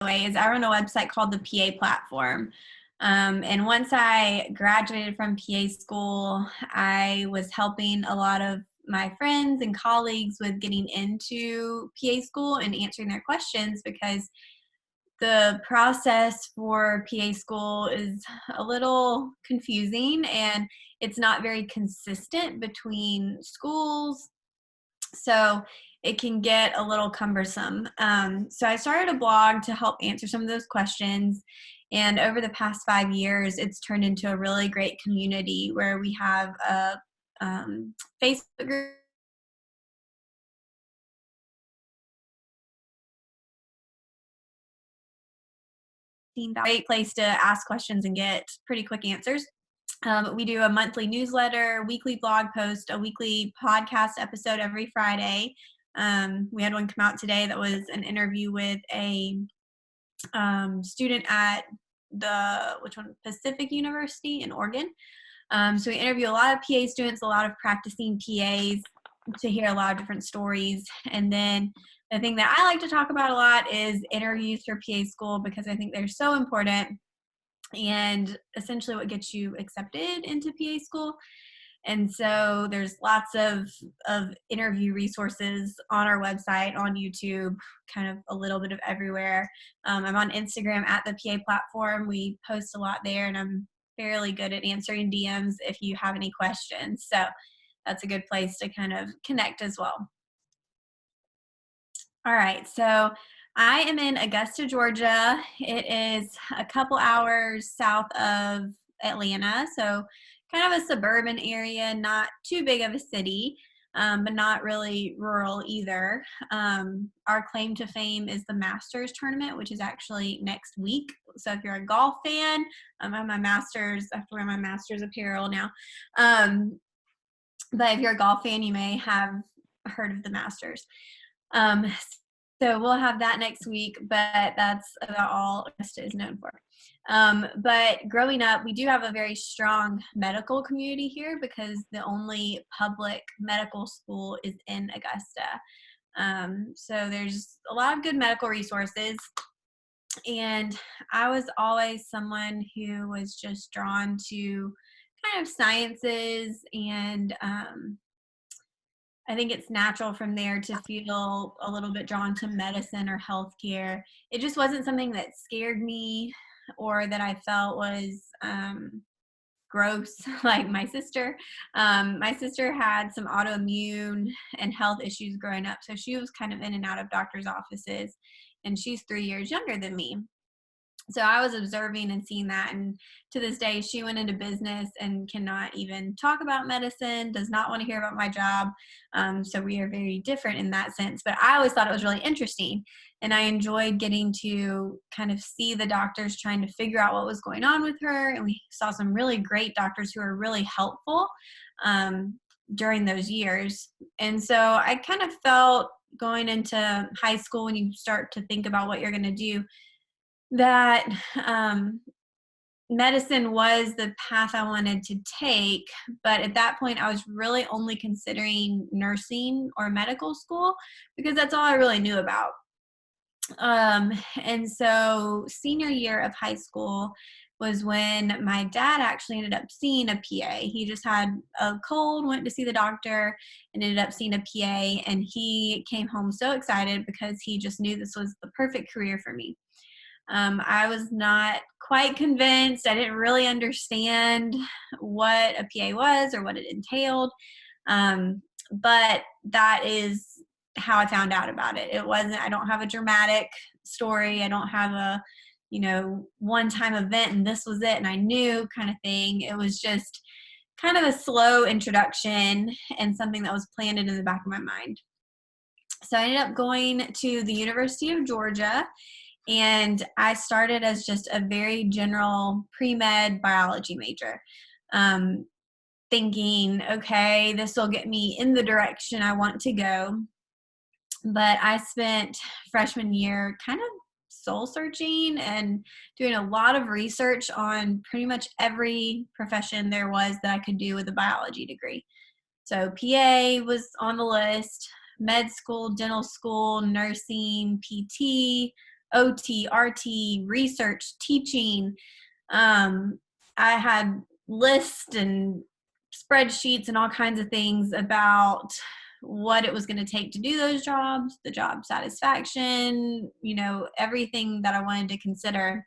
way, is I run a website called the PA Platform. And once I graduated from PA school, I was helping a lot of my friends and colleagues with getting into PA school and answering their questions, because the process for PA school is a little confusing and it's not very consistent between schools. So it can get a little cumbersome. So I started a blog to help answer some of those questions. And over the past 5 years, it's turned into a really great community where we have a Facebook group. Great place to ask questions and get pretty quick answers. We do a monthly newsletter, weekly blog post, a weekly podcast episode every Friday. We had one come out today that was an interview with a student at Pacific University in Oregon. So we interview a lot of PA students, a lot of practicing PAs, to hear a lot of different stories. And then the thing that I like to talk about a lot is interviews for PA school, because I think they're so important and essentially what gets you accepted into PA school. And so there's lots of interview resources on our website, on YouTube, kind of a little bit of everywhere. I'm on Instagram at the PA Platform. We post a lot there, and I'm fairly good at answering DMs if you have any questions. So that's a good place to kind of connect as well. All right, so I am in Augusta, Georgia. It is a couple hours south of Atlanta, so kind of a suburban area, not too big of a city, but not really rural either. Our claim to fame is the Masters tournament, which is actually next week. So if you're a golf fan, I have my Masters, I have to wear my Masters apparel now. But if you're a golf fan, you may have heard of the Masters. So we'll have that next week, but that's about all Augusta is known for. But growing up, we do have a very strong medical community here, because the only public medical school is in Augusta. So there's a lot of good medical resources. And I was always someone who was just drawn to kind of sciences, and I think it's natural from there to feel a little bit drawn to medicine or healthcare. It just wasn't something that scared me or that I felt was gross like my sister. My sister had some autoimmune and health issues growing up, so she was kind of in and out of doctor's offices, and she's 3 years younger than me. So I was observing and seeing that, and to this day, she went into business and cannot even talk about medicine, does not want to hear about my job. So we are very different in that sense, but I always thought it was really interesting, and I enjoyed getting to kind of see the doctors trying to figure out what was going on with her, and we saw some really great doctors who were really helpful during those years. And so I kind of felt, going into high school, when you start to think about what you're going to do, that medicine was the path I wanted to take. But at that point, I was really only considering nursing or medical school, because that's all I really knew about. And so senior year of high school was when my dad actually ended up seeing a PA. He just had a cold, went to see the doctor, and ended up seeing a PA. And he came home so excited, because he just knew this was the perfect career for me. I was not quite convinced. I didn't really understand what a PA was or what it entailed. But that is how I found out about it. I don't have a dramatic story. I don't have a, one-time event and this was it and I knew kind of thing. It was just kind of a slow introduction and something that was planted in the back of my mind. So I ended up going to the University of Georgia, and I started as just a very general pre-med biology major, thinking, okay, this will get me in the direction I want to go. But I spent freshman year kind of soul searching and doing a lot of research on pretty much every profession there was that I could do with a biology degree. So PA was on the list, med school, dental school, nursing, PT, OT, RT, research, teaching. I had lists and spreadsheets and all kinds of things about what it was going to take to do those jobs, the job satisfaction, everything that I wanted to consider.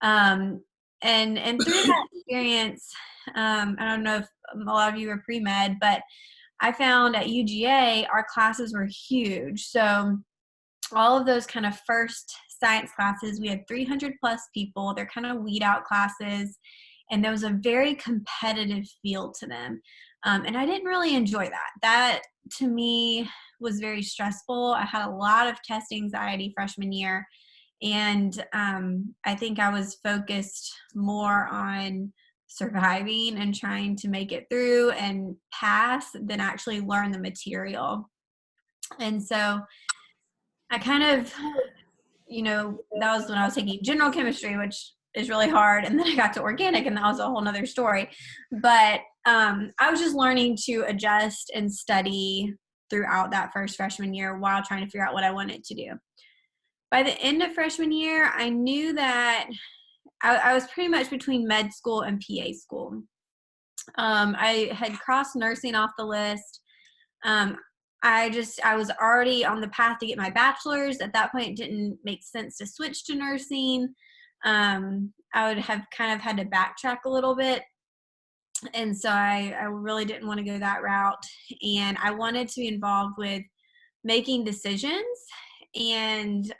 And through that experience, I don't know if a lot of you are pre-med, but I found at UGA, our classes were huge. So all of those kind of first science classes, we had 300 plus people. They're kind of weed out classes. And there was a very competitive feel to them. And I didn't really enjoy that. That to me was very stressful. I had a lot of test anxiety freshman year. And I think I was focused more on surviving and trying to make it through and pass than actually learn the material. And so I kind of, that was when I was taking general chemistry, which is really hard. And then I got to organic, and that was a whole nother story. But I was just learning to adjust and study throughout that first freshman year while trying to figure out what I wanted to do. By the end of freshman year, I knew that I was pretty much between med school and PA school. I had crossed nursing off the list. I was already on the path to get my bachelor's. At that point, it didn't make sense to switch to nursing. I would have kind of had to backtrack a little bit. And so I really didn't want to go that route. And I wanted to be involved with making decisions and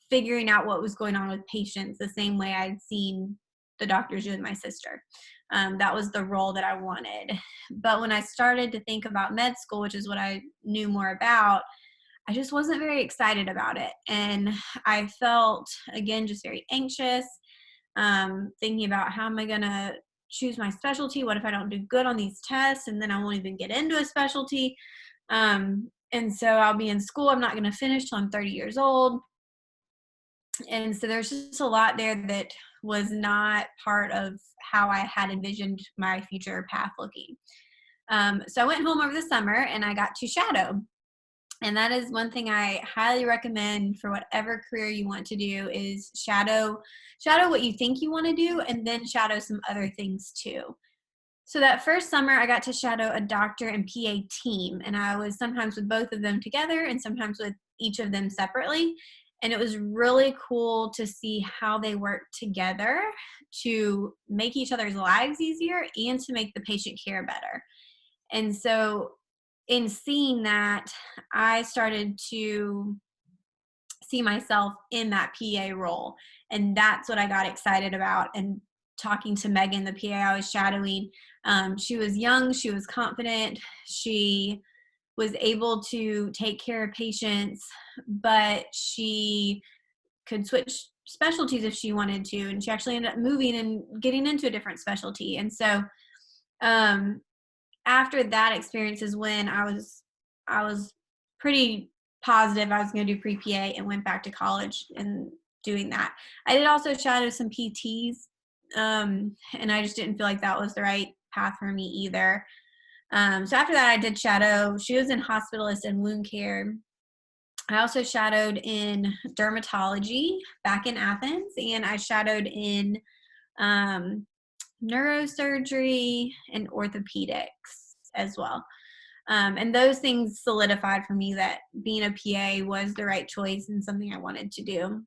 figuring out what was going on with patients the same way I'd seen the doctors do with my sister. That was the role that I wanted. But when I started to think about med school, which is what I knew more about, I just wasn't very excited about it. And I felt, again, just very anxious, thinking about how am I going to choose my specialty? What if I don't do good on these tests and then I won't even get into a specialty? And so I'll be in school. I'm not going to finish till I'm 30 years old. And so there's just a lot there that was not part of how I had envisioned my future path looking. So I went home over the summer and I got to shadow. And that is one thing I highly recommend for whatever career you want to do is shadow what you think you want to do and then shadow some other things too. So that first summer I got to shadow a doctor and PA team, and I was sometimes with both of them together and sometimes with each of them separately. And it was really cool to see how they work together to make each other's lives easier and to make the patient care better. And so in seeing that, I started to see myself in that PA role. And that's what I got excited about. And talking to Megan, the PA I was shadowing, she was young, she was confident, she was able to take care of patients, but she could switch specialties if she wanted to. And she actually ended up moving and getting into a different specialty. And so after that experience is when I was pretty positive I was going to do pre-PA and went back to college and doing that. I did also shadow some PTs, and I just didn't feel like that was the right path for me either. So after that, I did shadow. She was in hospitalist and wound care. I also shadowed in dermatology back in Athens, and I shadowed in neurosurgery and orthopedics as well. And those things solidified for me that being a PA was the right choice and something I wanted to do.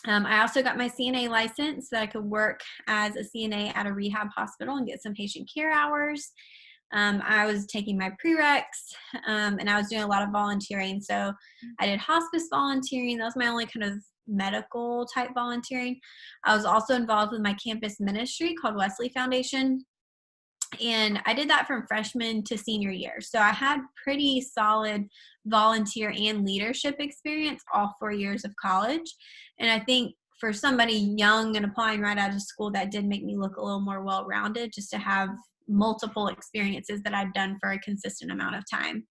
I also got my CNA license so that I could work as a CNA at a rehab hospital and get some patient care hours. I was taking my prereqs, and I was doing a lot of volunteering. So I did hospice volunteering. That was my only kind of medical type volunteering. I was also involved with my campus ministry called Wesley Foundation. And I did that from freshman to senior year. So I had pretty solid volunteer and leadership experience all 4 years of college. And I think for somebody young and applying right out of school, that did make me look a little more well-rounded just to have multiple experiences that I've done for a consistent amount of time.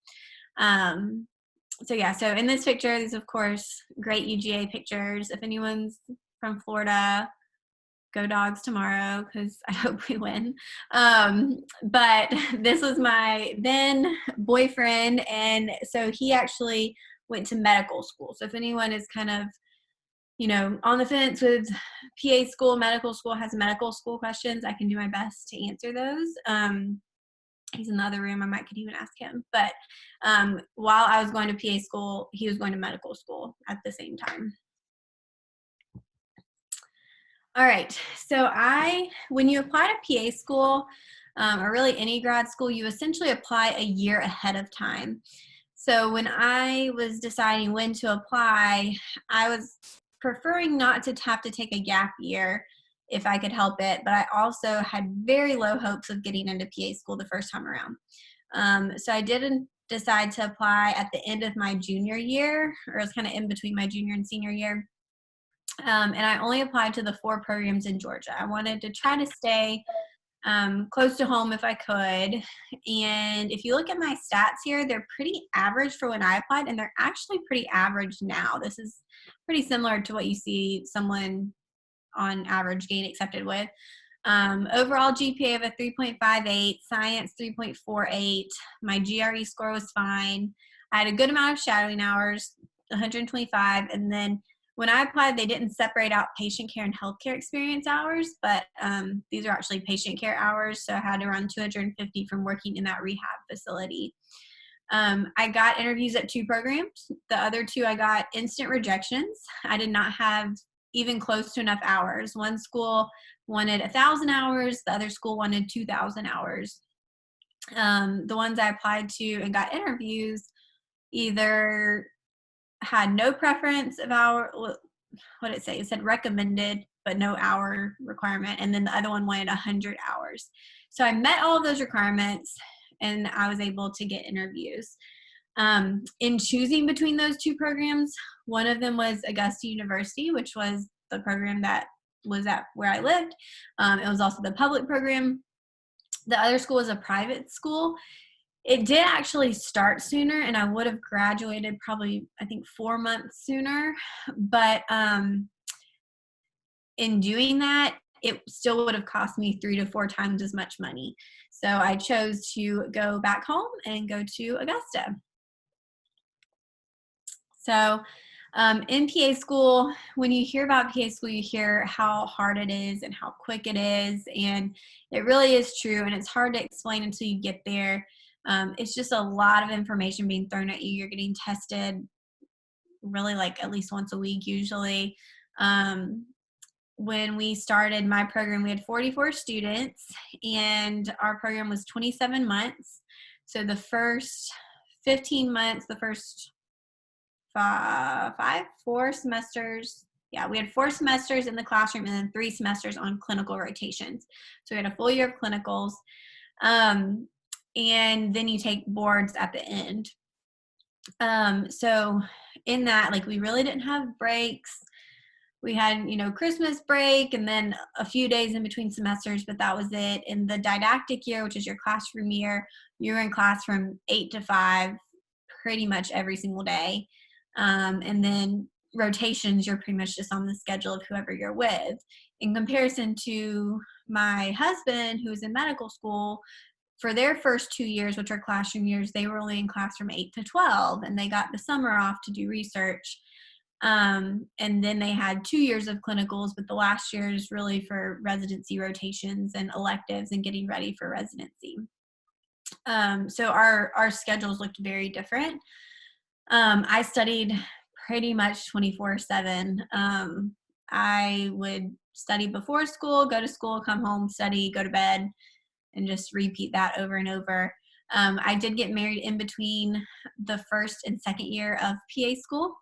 So in this picture, these of course great UGA pictures. If anyone's from Florida, go Dogs tomorrow because I hope we win. But this was my then boyfriend, and so he actually went to medical school. So if anyone is kind of, on the fence with PA school, medical school, has medical school questions, I can do my best to answer those. He's in the other room. Could even ask him. But while I was going to PA school, he was going to medical school at the same time. All right. So when you apply to PA school, or really any grad school, you essentially apply a year ahead of time. So when I was deciding when to apply, I was preferring not to have to take a gap year if I could help it, but I also had very low hopes of getting into PA school the first time around. So I didn't decide to apply at the end of my junior year, or it was kind of in between my junior and senior year. And I only applied to the 4 programs in Georgia. I wanted to try to stay close to home if I could. And if you look at my stats here, they're pretty average for when I applied, and they're actually pretty average now. This is pretty similar to what you see someone on average gain accepted with. Overall GPA of a 3.58, science 3.48. My GRE score was fine. I had a good amount of shadowing hours, 125, and then when I applied, they didn't separate out patient care and healthcare experience hours, but these are actually patient care hours, so I had around 250 from working in that rehab facility. I got interviews at 2 programs. The other 2, I got instant rejections. I did not have even close to enough hours. One school wanted 1,000 hours. The other school wanted 2,000 hours. The ones I applied to and got interviews either had no preference of hour. What did it say? It said recommended, but no hour requirement. And then the other one wanted 100 hours. So I met all of those requirements, and I was able to get interviews. In choosing between those 2 programs, one of them was Augusta University, which was the program that was at where I lived. It was also the public program. The other school was a private school. It did actually start sooner, and I would have graduated probably, I think, 4 months sooner. But in doing that, it still would have cost me 3 to 4 times as much money. So I chose to go back home and go to Augusta. So in PA school, when you hear about PA school, you hear how hard it is and how quick it is. And it really is true. And it's hard to explain until you get there. It's just a lot of information being thrown at you. You're getting tested really like at least once a week usually. When we started my program, we had 44 students, and our program was 27 months. So the first 15 months, the first 4 semesters. Yeah, we had 4 semesters in the classroom and then 3 semesters on clinical rotations. So we had a full year of clinicals. And then you take boards at the end. So in that, like, we really didn't have breaks. We had, Christmas break and then a few days in between semesters, but that was it. In the didactic year, which is your classroom year, you're in class from 8 to 5 pretty much every single day. And then rotations, you're pretty much just on the schedule of whoever you're with. In comparison to my husband, who was in medical school, for their first 2 years, which are classroom years, they were only in class from 8 to 12, and they got the summer off to do research. And then they had 2 years of clinicals, but the last year is really for residency rotations and electives and getting ready for residency. So our schedules looked very different. I studied pretty much 24/7. I would study before school, go to school, come home, study, go to bed, and just repeat that over and over. I did get married in between the first and second year of PA school.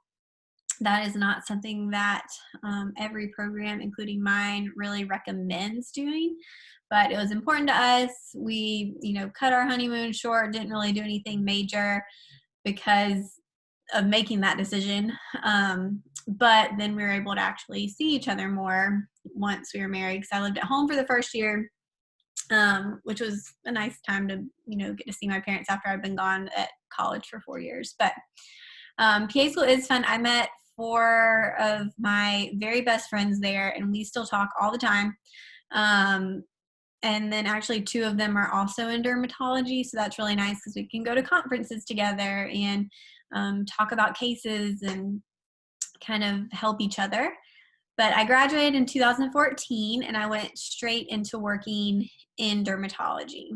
That is not something that every program, including mine, really recommends doing, but it was important to us. We, cut our honeymoon short, didn't really do anything major because of making that decision. But then we were able to actually see each other more once we were married, because I lived at home for the first year, which was a nice time to, get to see my parents after I'd been gone at college for 4 years. But PA school is fun. I met 4 of my very best friends there, and we still talk all the time. And then actually 2 of them are also in dermatology, so that's really nice because we can go to conferences together and talk about cases and kind of help each other. But I graduated in 2014 and I went straight into working in dermatology.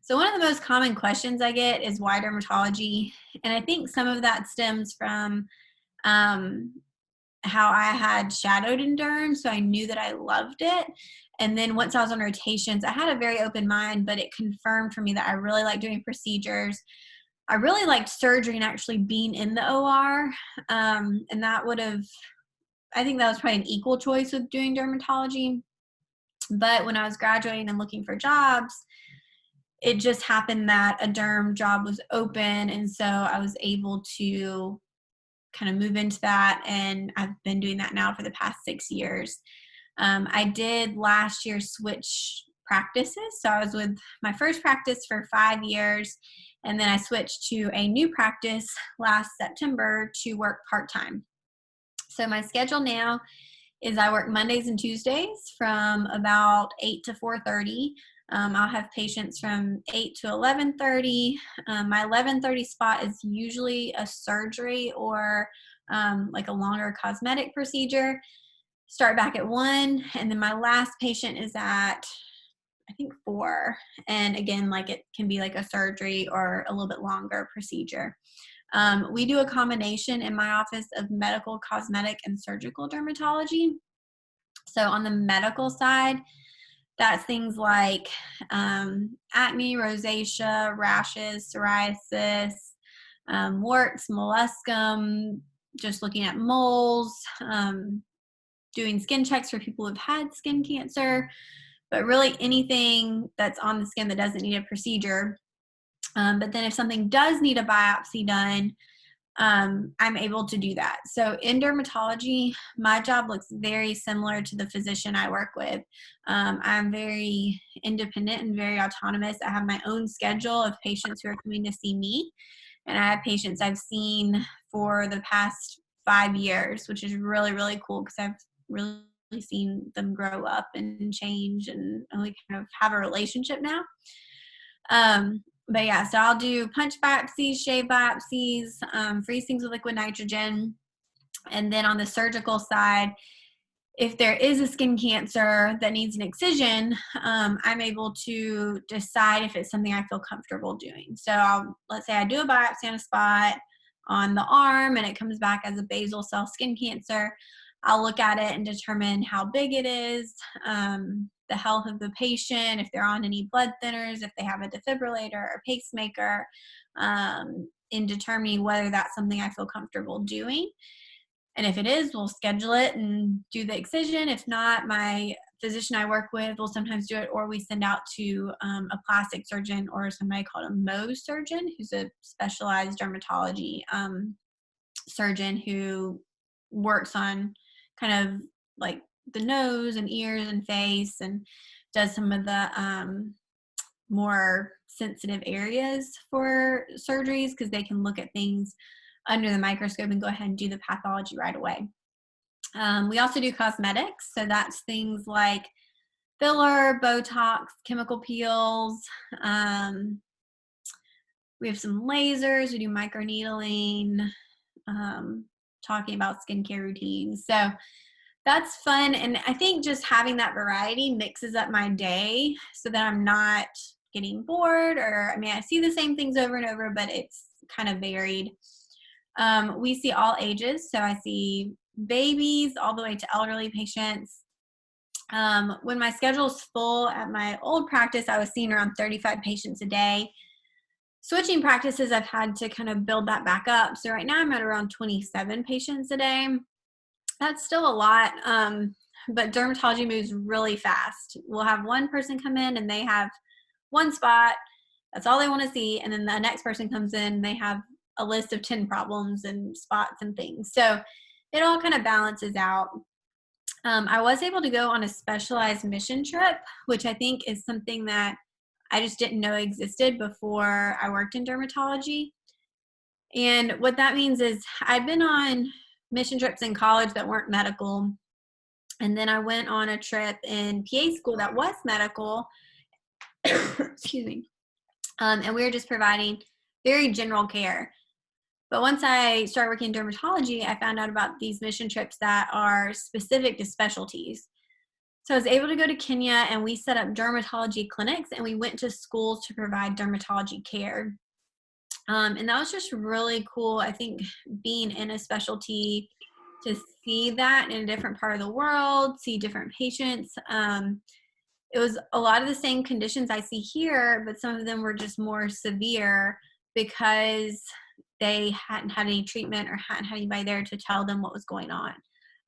So one of the most common questions I get is why dermatology? And I think some of that stems from how I had shadowed in derm, so I knew that I loved it. And then once I was on rotations, I had a very open mind, but it confirmed for me that I really like doing procedures. I really liked surgery and actually being in the OR. And that would have, I think that was probably an equal choice with doing dermatology. But when I was graduating and looking for jobs, it just happened that a derm job was open. And so I was able to kind of move into that. And I've been doing that now for the past 6 years. I did last year switch practices. So I was with my first practice for 5 years. And then I switched to a new practice last September to work part-time. So my schedule now is I work Mondays and Tuesdays from about 8 to 4:30. I'll have patients from 8 to 11:30. My 11:30 spot is usually a surgery or like a longer cosmetic procedure. Start back at 1, and then my last patient is at, I think, 4. And again, like it can be like a surgery or a little bit longer procedure. We do a combination in my office of medical, cosmetic, and surgical dermatology. So on the medical side, that's things like acne, rosacea, rashes, psoriasis, warts, molluscum, just looking at moles, doing skin checks for people who've had skin cancer, but really anything that's on the skin that doesn't need a procedure. But then if something does need a biopsy done, I'm able to do that. So in dermatology, my job looks very similar to the physician I work with. I'm very independent and very autonomous. I have my own schedule of patients who are coming to see me. And I have patients I've seen for the past 5 years, which is really, really cool because I've really seen them grow up and change, and we kind of have a relationship now. But yeah, so I'll do punch biopsies, shave biopsies, freeze things with liquid nitrogen. And then on the surgical side, if there is a skin cancer that needs an excision, I'm able to decide if it's something I feel comfortable doing. So let's say I do a biopsy on a spot on the arm and it comes back as a basal cell skin cancer. I'll look at it and determine how big it is, the health of the patient, if they're on any blood thinners, if they have a defibrillator or pacemaker, in determining whether that's something I feel comfortable doing. And if it is, we'll schedule it and do the excision. If not, my physician I work with will sometimes do it, or we send out to a plastic surgeon or somebody called a Mohs surgeon, who's a specialized dermatology surgeon who works on kind of like the nose and ears and face and does some of the more sensitive areas for surgeries because they can look at things under the microscope and go ahead and do the pathology right away. We also do cosmetics. So that's things like filler, Botox, chemical peels. We have some lasers. We do microneedling, talking about skincare routines. So that's fun. And I think just having that variety mixes up my day so that I'm not getting bored, or I mean, I see the same things over and over, but it's kind of varied. We see all ages. So I see babies all the way to elderly patients. When my schedule's full at my old practice, I was seeing around 35 patients a day. Switching practices, I've had to kind of build that back up. So right now I'm at around 27 patients a day. That's still a lot, but dermatology moves really fast. We'll have one person come in and they have one spot. That's all they want to see. And then the next person comes in, they have a list of 10 problems and spots and things. So it all kind of balances out. I was able to go on a specialized mission trip, which I think is something that I just didn't know existed before I worked in dermatology. And what that means is I'd been on mission trips in college that weren't medical. And then I went on a trip in PA school that was medical. Excuse me. And we were just providing very general care. But once I started working in dermatology, I found out about these mission trips that are specific to specialties. So I was able to go to Kenya, and we set up dermatology clinics, and we went to schools to provide dermatology care. And that was just really cool. I think being in a specialty, to see that in a different part of the world, see different patients. It was a lot of the same conditions I see here, but some of them were just more severe because they hadn't had any treatment or hadn't had anybody there to tell them what was going on.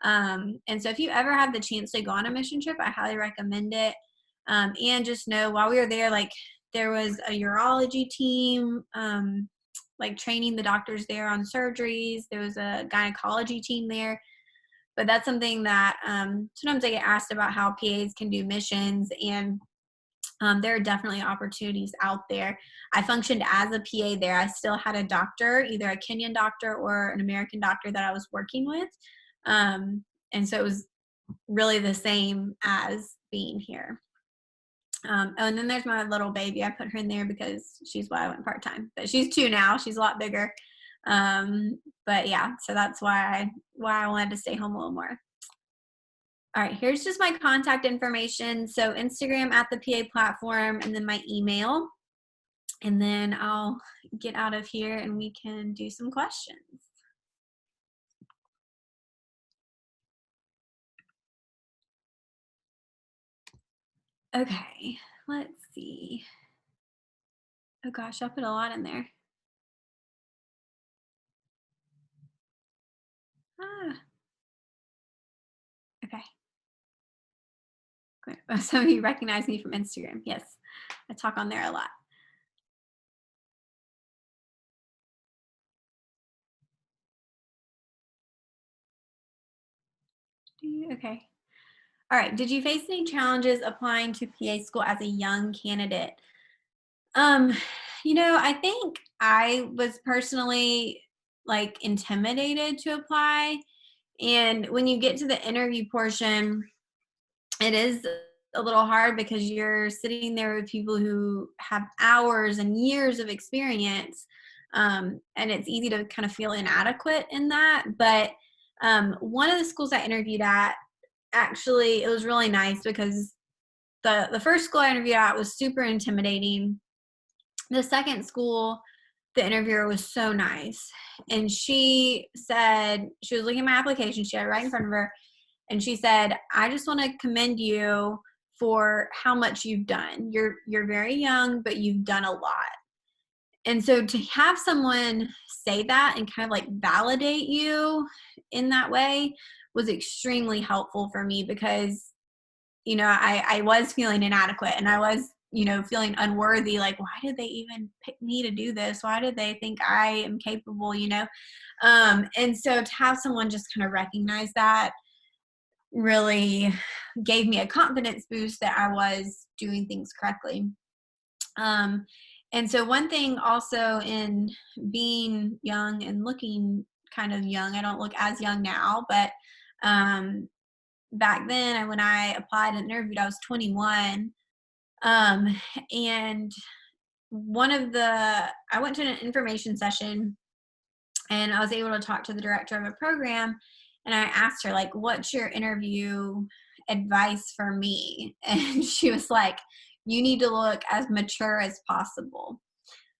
And so if you ever have the chance to go on a mission trip, I highly recommend it. And just know, while we were there, like, there was a urology team, like training the doctors there on surgeries. There was a gynecology team there. But that's something that sometimes I get asked about, how PAs can do missions, and there are definitely opportunities out there. I functioned as a PA there. I still had a doctor, either a Kenyan doctor or an American doctor that I was working with. And so it was really the same as being here. And then there's my little baby. I put her in there because she's why I went part-time. But she's 2 now. She's a lot bigger. But yeah, so that's why I wanted to stay home a little more. All right, here's just my contact information. So Instagram at the PA platform, and then my email. And then I'll get out of here and we can do some questions. Okay, let's see. Oh gosh, I put a lot in there. Okay. Great. Some of you recognize me from Instagram. Yes, I talk on there a lot. Okay. All right. Did you face any challenges applying to PA school as a young candidate? Um, I think I was personally, like, intimidated to apply. And when you get to the interview portion, it is a little hard because you're sitting there with people who have hours and years of experience. And it's easy to kind of feel inadequate in that. But one of the schools I interviewed at, actually, it was really nice because the first school I interviewed at was super intimidating. The second school, the interviewer was so nice. And she said, she was looking at my application, she had it right in front of her, and she said, I just want to commend you for how much you've done. You're very young, but you've done a lot. And so to have someone say that and kind of like validate you in that way was extremely helpful for me, because I was feeling inadequate, and I was, feeling unworthy. Like, why did they even pick me to do this? Why did they think I am capable, And so to have someone just kind of recognize that really gave me a confidence boost that I was doing things correctly. And so one thing also, in being young and looking kind of young, I don't look as young now, but back then, when I applied and interviewed, I was 21. And I went to an information session, and I was able to talk to the director of a program, and I asked her, like, what's your interview advice for me? And she was like, you need to look as mature as possible.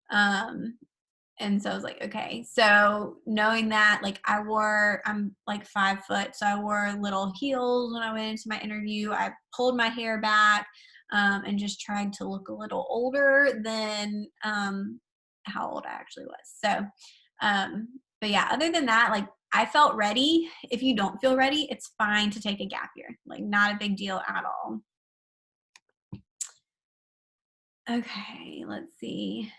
And so I was like, okay. So knowing that, like, I'm like 5 foot, so I wore little heels when I went into my interview. I pulled my hair back, and just tried to look a little older than how old I actually was. So, but yeah, other than that, like, I felt ready. If you don't feel ready, it's fine to take a gap year. Like, not a big deal at all. Okay, let's see.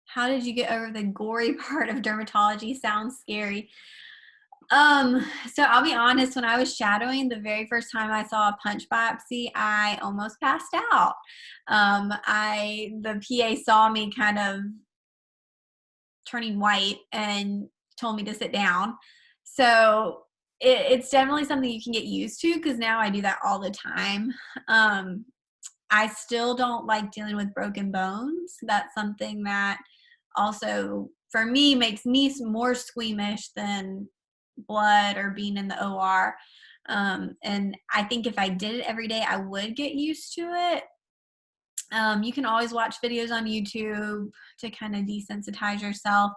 How did you get over the gory part of dermatology? Sounds scary. So I'll be honest, when I was shadowing, the very first time I saw a punch biopsy, I almost passed out. The PA saw me kind of turning white and told me to sit down. So it's definitely something you can get used to, because now I do that all the time. I still don't like dealing with broken bones. That's something that also for me makes me more squeamish than blood or being in the OR. And I think if I did it every day, I would get used to it. You can always watch videos on YouTube to kind of desensitize yourself.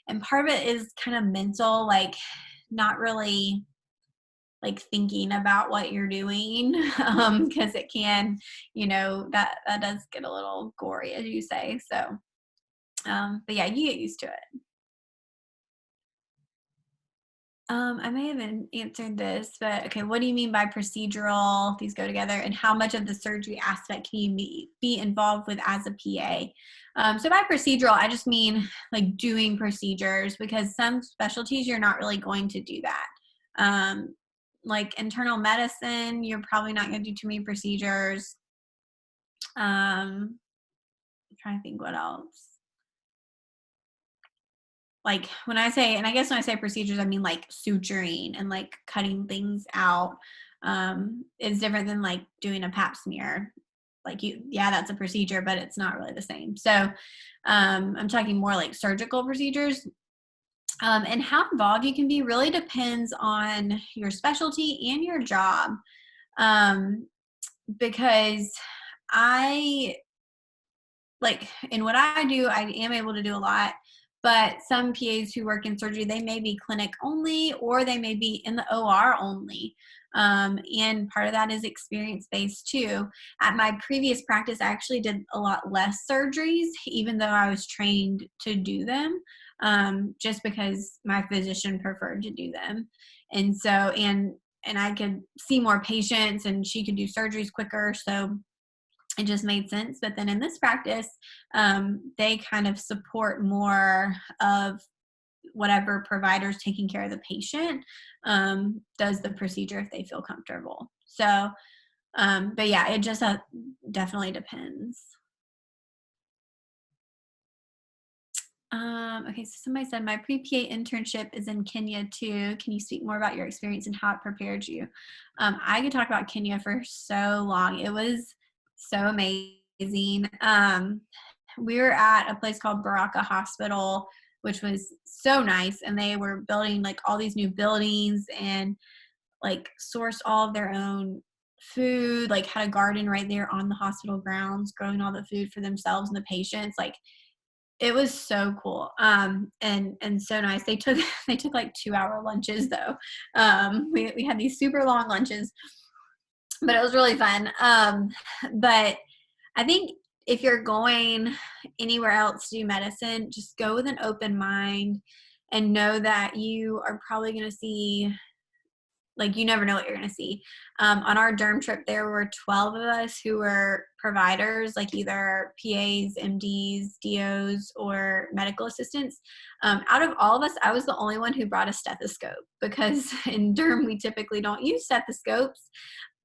And part of it is kind of mental, like not really like thinking about what you're doing, because it can, that does get a little gory, as you say. So, but yeah, you get used to it. I may have answered this, but okay, what do you mean by procedural? These go together, and how much of the surgery aspect can you be involved with as a PA? So by procedural, I just mean like doing procedures, because some specialties you're not really going to do that. Like internal medicine, you're probably not going to do too many procedures. I'm trying to think what else. Like when I say, and I guess when I say procedures, I mean like suturing and like cutting things out. Is different than like doing a pap smear. Like yeah, that's a procedure, but it's not really the same. So I'm talking more like surgical procedures. And how involved you can be really depends on your specialty and your job. Because I like in what I do, I am able to do a lot. But some PAs who work in surgery, they may be clinic only or they may be in the OR only. And part of that is experience based too. At my previous practice, I actually did a lot less surgeries, even though I was trained to do them, just because my physician preferred to do them. And so, and I could see more patients and she could do surgeries quicker. So it just made sense. But then in this practice, they kind of support more of whatever provider's taking care of the patient, does the procedure if they feel comfortable. So, but yeah, it just definitely depends. Okay, so somebody said my pre-PA internship is in Kenya too. Can you speak more about your experience and how it prepared you? I could talk about Kenya for so long. It was so amazing. We were at a place called Baraka Hospital, which was so nice, and they were building like all these new buildings and like sourced all of their own food, like had a garden right there on the hospital grounds, growing all the food for themselves and the patients. Like it was so cool. And so nice. They took they took like 2-hour lunches though. We had these super long lunches, but it was really fun. But I think if you're going anywhere else to do medicine, just go with an open mind and know that you are probably going to see, like, you never know what you're going to see. On our derm trip, there were 12 of us who were providers, like either PAs, MDs, DOs, or medical assistants. Out of all of us, I was the only one who brought a stethoscope, because in derm, we typically don't use stethoscopes.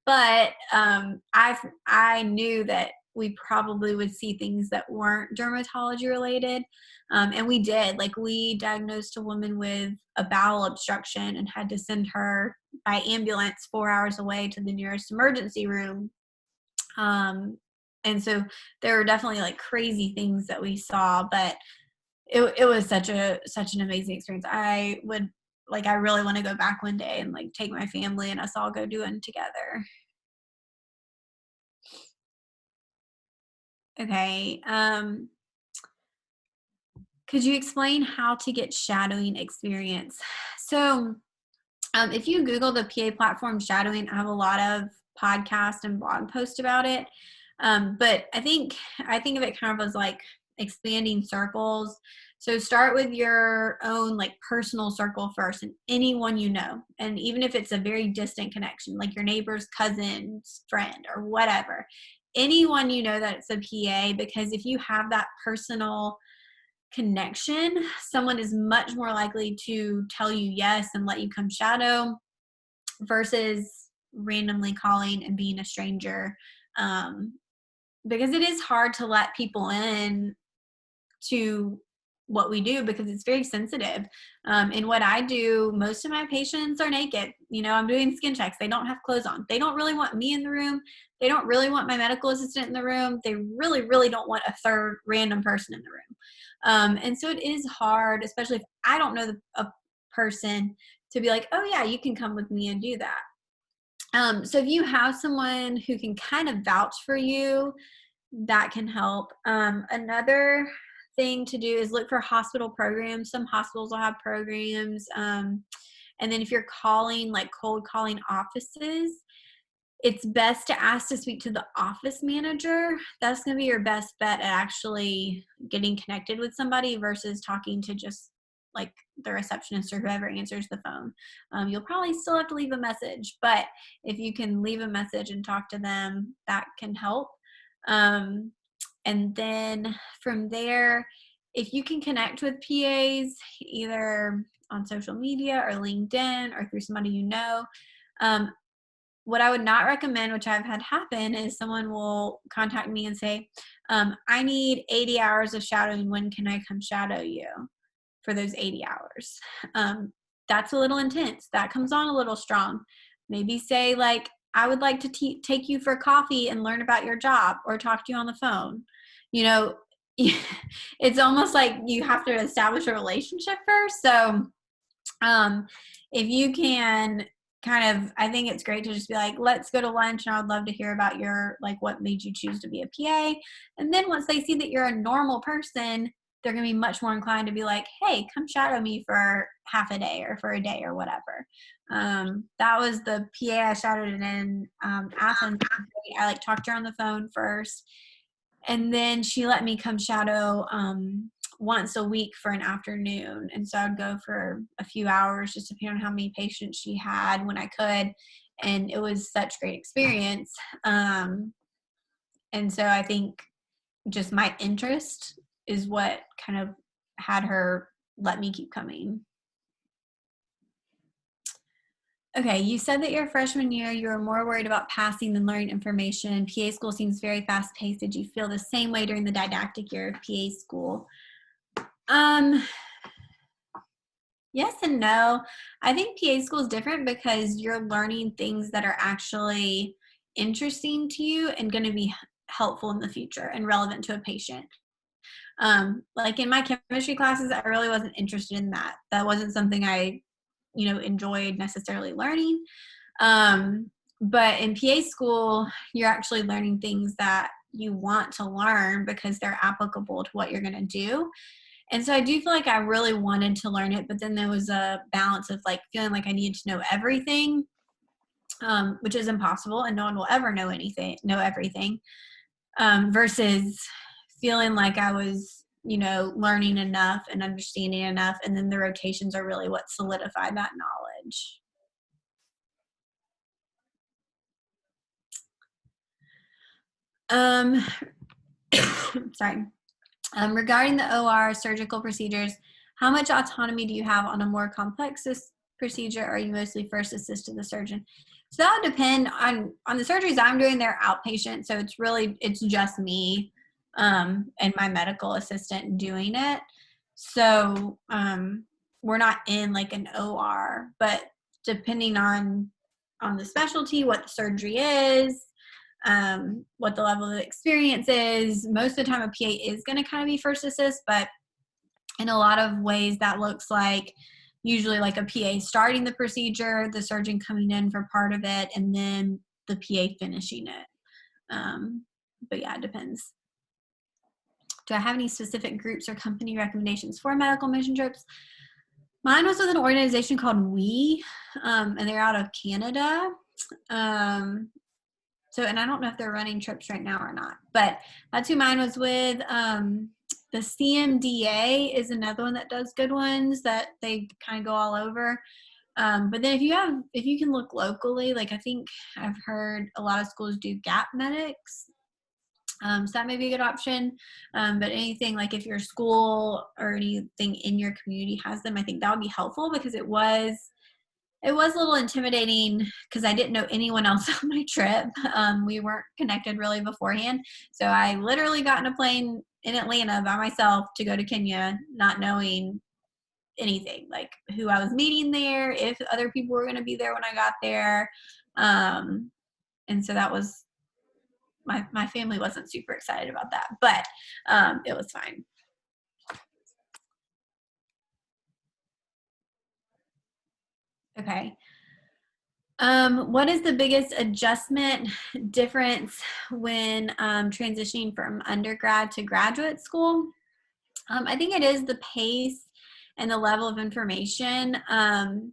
But I knew that we probably would see things that weren't dermatology related. And we did. Like, we diagnosed a woman with a bowel obstruction and had to send her by ambulance 4 hours away to the nearest emergency room. And so there were definitely like crazy things that we saw, but it was such an amazing experience. I would, like, I really want to go back one day and like take my family and us all go do it together. Okay. Could you explain how to get shadowing experience? So, if you Google the PA platform shadowing, I have a lot of podcasts and blog posts about it. But I think of it kind of as like expanding circles. So start with your own like personal circle first, and anyone you know. And even if it's a very distant connection, like your neighbor's cousin's friend or whatever, anyone you know that it's a PA, because if you have that personal connection, someone is much more likely to tell you yes and let you come shadow versus randomly calling and being a stranger. Because it is hard to let people in to what we do, because it's very sensitive. In what I do, most of my patients are naked. I'm doing skin checks. They don't have clothes on. They don't really want me in the room. They don't really want my medical assistant in the room. They really, really don't want a third random person in the room. And so it is hard, especially if I don't know a person, to be like, oh yeah, you can come with me and do that. So if you have someone who can kind of vouch for you, that can help. Another thing to do is look for hospital programs. Some hospitals will have programs. And then if you're calling, like cold calling offices, it's best to ask to speak to the office manager. That's going to be your best bet at actually getting connected with somebody versus talking to just like the receptionist or whoever answers the phone. You'll probably still have to leave a message, but if you can leave a message and talk to them, that can help. And then from there, if you can connect with PAs either on social media or LinkedIn or through somebody you know, um, what I would not recommend, which I've had happen, is someone will contact me and say, I need 80 hours of shadowing. When can I come shadow you for those 80 hours? That's a little intense. That comes on a little strong. Maybe say, like, I would like to take you for coffee and learn about your job or talk to you on the phone. You know, it's almost like you have to establish a relationship first. So if you can kind of, I think it's great to just be like, let's go to lunch and I would love to hear about your, like, what made you choose to be a PA. And then once they see that you're a normal person, they're going to be much more inclined to be like, hey, come shadow me for half a day or for a day or whatever. That was the PA I shadowed in Athens. I like talked to her on the phone first. And then she let me come shadow once a week for an afternoon. And so I'd go for a few hours, just depending on how many patients she had when I could. And it was such great experience. And so I think just my interest is what kind of had her let me keep coming. Okay, you said that your freshman year, you were more worried about passing than learning information. PA school seems very fast-paced. Did you feel the same way during the didactic year of PA school? Yes and no. I think PA school is different because you're learning things that are actually interesting to you and going to be helpful in the future and relevant to a patient. Like in my chemistry classes, I really wasn't interested in that. That wasn't something I, enjoyed necessarily learning. But in PA school, you're actually learning things that you want to learn because they're applicable to what you're going to do. And so I do feel like I really wanted to learn it, but then there was a balance of like feeling like I needed to know everything, which is impossible, and no one will ever know everything, versus feeling like I was, learning enough and understanding enough, and then the rotations are really what solidify that knowledge. Sorry. Regarding the OR surgical procedures, how much autonomy do you have on a more complex procedure, or are you mostly first assist to the surgeon? So that would depend on the surgeries I'm doing. They're outpatient, so it's just me and my medical assistant doing it. So we're not in like an OR, but depending on the specialty, what the surgery is, what the level of experience is. Most of the time a PA is going to kind of be first assist, but in a lot of ways that looks like usually like a PA starting the procedure, the surgeon coming in for part of it, and then the PA finishing it. But yeah, it depends. Do I have any specific groups or company recommendations for medical mission trips? Mine was with an organization called We, and they're out of Canada. And I don't know if they're running trips right now or not, but that's who mine was with. The CMDA is another one that does good ones that they kind of go all over. But then if you can look locally, like I think I've heard a lot of schools do gap medics. So that may be a good option. But anything like if your school or anything in your community has them, I think that would be helpful because it was a little intimidating because I didn't know anyone else on my trip. We weren't connected really beforehand. So I literally got in a plane in Atlanta by myself to go to Kenya, not knowing anything, like who I was meeting there, if other people were going to be there when I got there. And so that was, my family wasn't super excited about that, but it was fine. Okay. What is the biggest adjustment difference when transitioning from undergrad to graduate school? I think it is the pace and the level of information, and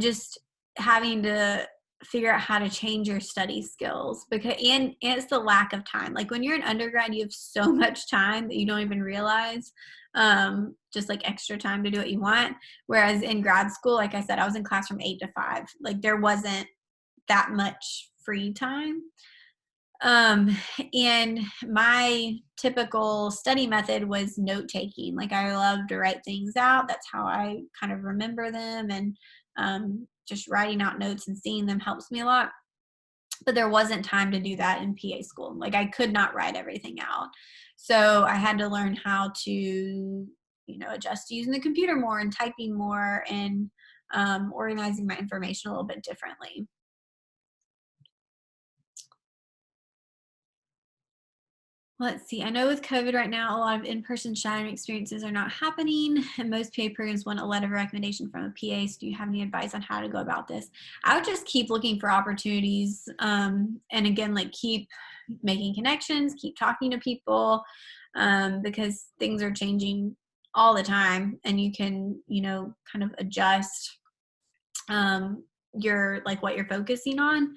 just having to figure out how to change your study skills, because and it's the lack of time. Like when you're an undergrad, you have so much time that you don't even realize, just like extra time to do what you want. Whereas in grad school, like I said, I was in class from 8 to 5. Like there wasn't that much free time. Um, and my typical study method was note taking. Like I love to write things out. That's how I kind of remember them. And just writing out notes and seeing them helps me a lot. But there wasn't time to do that in PA school. Like I could not write everything out. So I had to learn how to, adjust to using the computer more and typing more and organizing my information a little bit differently. Let's see. I know with COVID right now, a lot of in-person shadowing experiences are not happening, and most PA programs want a letter of recommendation from a PA. So, do you have any advice on how to go about this? I would just keep looking for opportunities, and again, like keep making connections, keep talking to people, because things are changing all the time, and you can, kind of adjust your like what you're focusing on,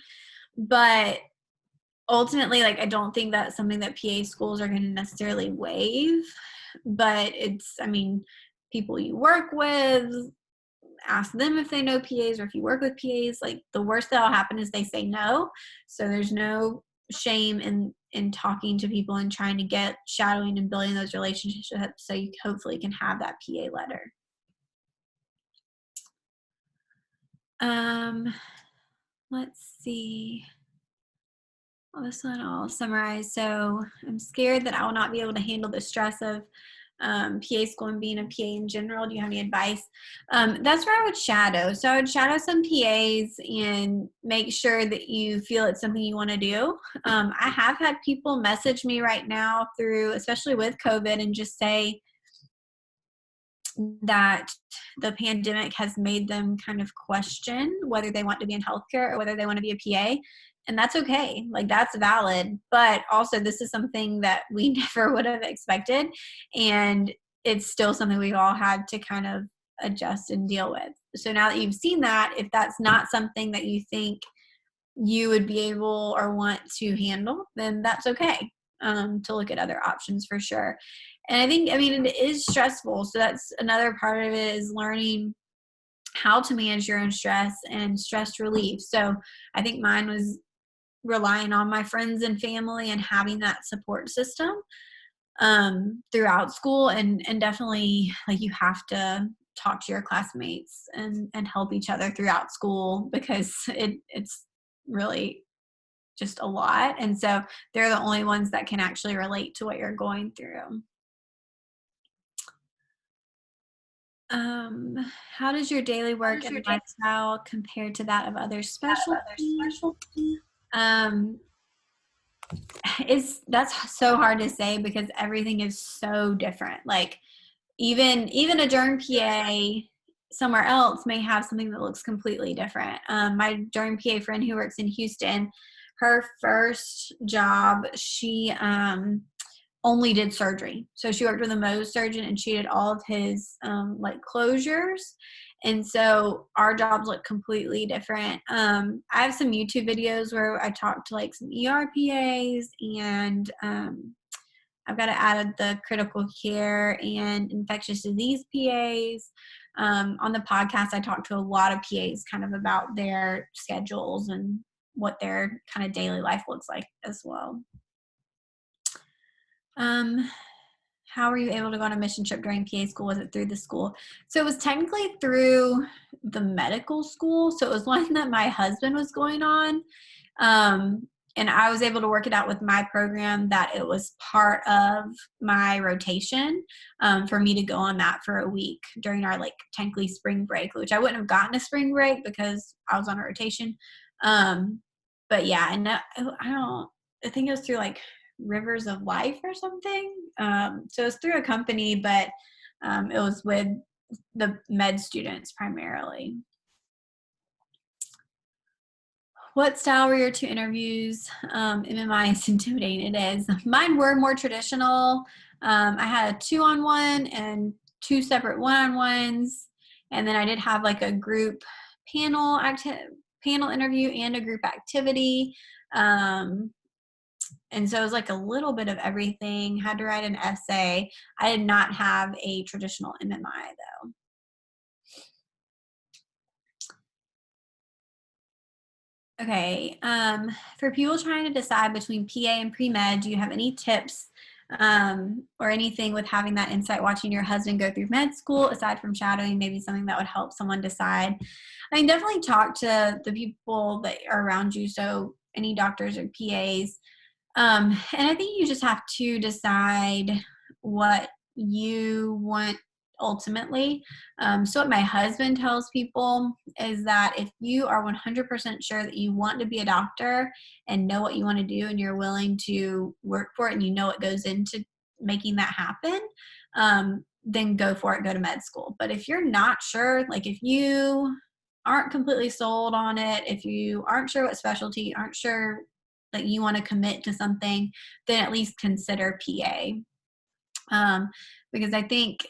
but ultimately, like I don't think that's something that PA schools are going to necessarily waive, but I mean, people you work with, ask them if they know PAs, or if you work with PAs, like the worst that'll happen is they say no. So there's no shame in talking to people and trying to get shadowing and building those relationships so you hopefully can have that PA letter. Um, let's see. Well, this one I'll summarize. So I'm scared that I will not be able to handle the stress of PA school and being a PA in general. Do you have any advice? That's where I would shadow. So I would shadow some PAs and make sure that you feel it's something you want to do. I have had people message me right now through, especially with COVID, and just say that the pandemic has made them kind of question whether they want to be in healthcare or whether they want to be a PA. And that's okay. Like that's valid. But also this is something that we never would have expected. And it's still something we've all had to kind of adjust and deal with. So now that you've seen that, if that's not something that you think you would be able or want to handle, then that's okay, to look at other options for sure. And I mean, it is stressful. So that's another part of it, is learning how to manage your own stress and stress relief. So I think mine was relying on my friends and family and having that support system throughout school. And definitely, like, you have to talk to your classmates and help each other throughout school, because it's really just a lot. And so they're the only ones that can actually relate to what you're going through. Um, how does your daily work and lifestyle compare to that of other specialties? Um, that's so hard to say because everything is so different. Like even a derm PA somewhere else may have something that looks completely different. My derm PA friend who works in Houston, her first job, she only did surgery. So she worked with a Mohs surgeon and she did all of his like closures. And so our jobs look completely different. I have some YouTube videos where I talk to like some ERPAs, and I've got to add the critical care and infectious disease PAs. On the podcast, I talk to a lot of PAs kind of about their schedules and what their kind of daily life looks like as well. How were you able to go on a mission trip during PA school? Was it through the school? So it was technically through the medical school. So it was one that my husband was going on. And I was able to work it out with my program that it was part of my rotation, for me to go on that for a week during our like technically spring break, which I wouldn't have gotten a spring break because I was on a rotation. But yeah, and I think it was through like Rivers of Life or something. So it was through a company, but it was with the med students primarily. What style were your two interviews? MMI is intimidating. It is. Mine were more traditional. I had a 2-on-1 and 2 separate 1-on-1s, and then I did have like a group panel interview and a group activity. And so it was like a little bit of everything. Had to write an essay. I did not have a traditional MMI though. Okay. For people trying to decide between PA and pre-med, do you have any tips or anything with having that insight watching your husband go through med school, aside from shadowing, maybe something that would help someone decide? I mean, definitely talk to the people that are around you. So any doctors or PAs. And I think you just have to decide what you want ultimately. So what my husband tells people is that if you are 100% sure that you want to be a doctor and know what you want to do and you're willing to work for it and you know what goes into making that happen, then go for it, go to med school. But if you're not sure, like if you aren't completely sold on it, if you aren't sure what specialty, aren't sure that you want to commit to something, then at least consider PA. Because I think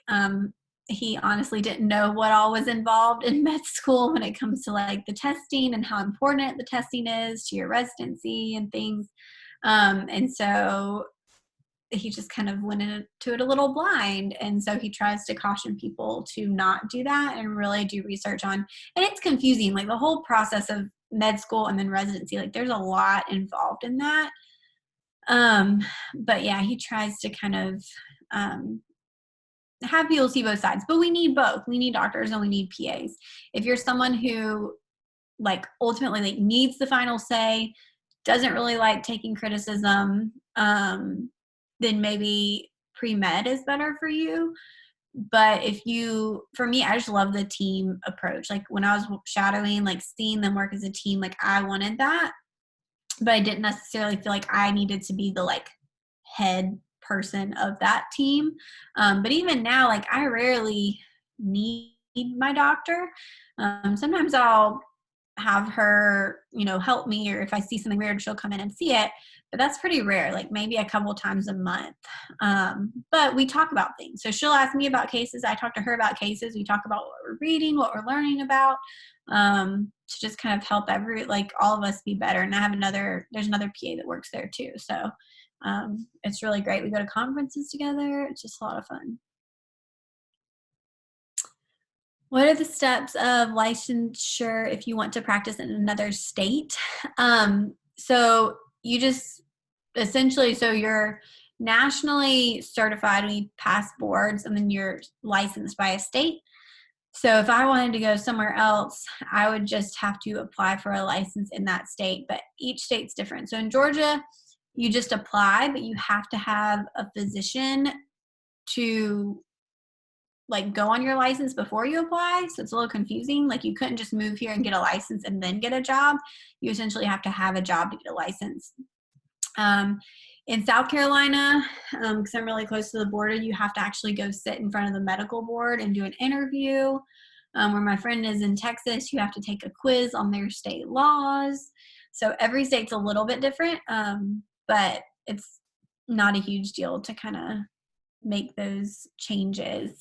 he honestly didn't know what all was involved in med school when it comes to like the testing and how important the testing is to your residency and things. And so he just kind of went into it a little blind. And so he tries to caution people to not do that and really do research on, and it's confusing, like the whole process of med school and then residency, like there's a lot involved in that. But yeah, he tries to kind of have people see both sides, but we need both. We need doctors and we need PAs. If you're someone who like ultimately like needs the final say, doesn't really like taking criticism, then maybe pre-med is better for you. But if you, for me, I just love the team approach. Like when I was shadowing, like seeing them work as a team, like I wanted that, but I didn't necessarily feel like I needed to be the like head person of that team. But even now, like I rarely need my doctor. Sometimes I'll have her, help me, or if I see something weird, she'll come in and see it. But that's pretty rare, like maybe a couple times a month. But we talk about things. So she'll ask me about cases. I talk to her about cases. We talk about what we're reading, what we're learning about, to just kind of help all of us be better. And there's another PA that works there too. So it's really great. We go to conferences together. It's just a lot of fun. What are the steps of licensure if you want to practice in another state? So you just essentially, so you're nationally certified when you pass boards and then you're licensed by a state. So if I wanted to go somewhere else, I would just have to apply for a license in that state, but each state's different. So in Georgia, you just apply, but you have to have a physician to like go on your license before you apply. So it's a little confusing. Like you couldn't just move here and get a license and then get a job. You essentially have to have a job to get a license. In South Carolina, because I'm really close to the border, you have to actually go sit in front of the medical board and do an interview. Where my friend is in Texas, you have to take a quiz on their state laws. So every state's a little bit different, but it's not a huge deal to kind of make those changes.